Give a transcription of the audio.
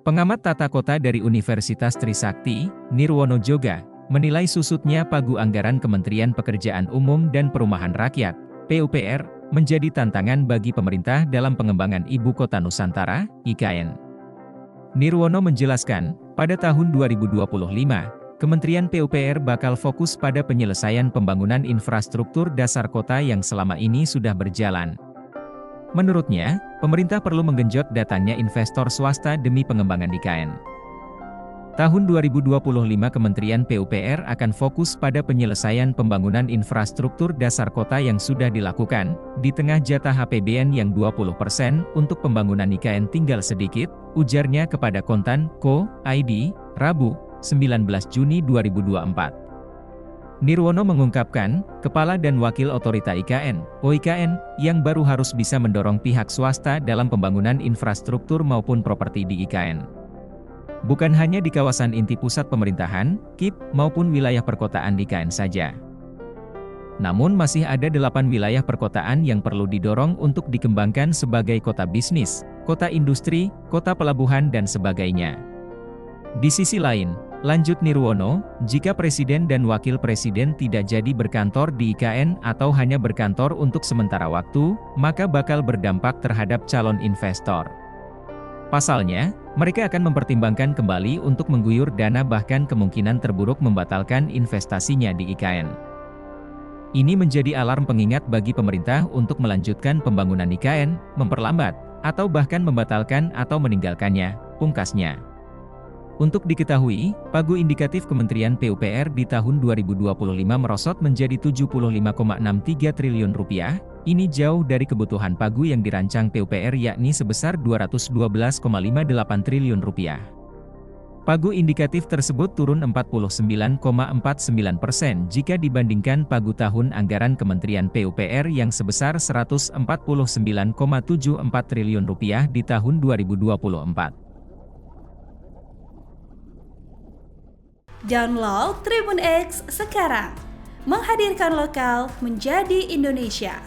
Pengamat tata kota dari Universitas Trisakti, Nirwono Joga, menilai susutnya pagu anggaran Kementerian Pekerjaan Umum dan Perumahan Rakyat, PUPR, menjadi tantangan bagi pemerintah dalam pengembangan Ibu Kota Nusantara, IKN. Nirwono menjelaskan, pada tahun 2025, Kementerian PUPR bakal fokus pada penyelesaian pembangunan infrastruktur dasar kota yang selama ini sudah berjalan. Menurutnya, pemerintah perlu menggenjot datangnya investor swasta demi pengembangan IKN. Tahun 2025 Kementerian PUPR akan fokus pada penyelesaian pembangunan infrastruktur dasar kota yang sudah dilakukan, di tengah jatah APBN yang 20% untuk pembangunan IKN tinggal sedikit, ujarnya kepada Kontan.co.id, Rabu, 19 Juni 2024. Nirwono mengungkapkan, Kepala dan Wakil Otorita IKN, OIKN, yang baru harus bisa mendorong pihak swasta dalam pembangunan infrastruktur maupun properti di IKN. Bukan hanya di kawasan inti pusat pemerintahan, KIP, maupun wilayah perkotaan di IKN saja. Namun masih ada 8 wilayah perkotaan yang perlu didorong untuk dikembangkan sebagai kota bisnis, kota industri, kota pelabuhan dan sebagainya. Di sisi lain, lanjut Nirwono, jika Presiden dan Wakil Presiden tidak jadi berkantor di IKN atau hanya berkantor untuk sementara waktu, maka bakal berdampak terhadap calon investor. Pasalnya, mereka akan mempertimbangkan kembali untuk mengguyur dana bahkan kemungkinan terburuk membatalkan investasinya di IKN. Ini menjadi alarm pengingat bagi pemerintah untuk melanjutkan pembangunan IKN, memperlambat, atau bahkan membatalkan atau meninggalkannya, pungkasnya. Untuk diketahui, pagu indikatif Kementerian PUPR di tahun 2025 merosot menjadi Rp75,63 triliun. Ini jauh dari kebutuhan pagu yang dirancang PUPR yakni sebesar Rp212,58 triliun. Pagu indikatif tersebut turun 49,49% jika dibandingkan pagu tahun anggaran Kementerian PUPR yang sebesar Rp149,74 triliun di tahun 2024. Download Tribun X sekarang, menghadirkan lokal menjadi Indonesia.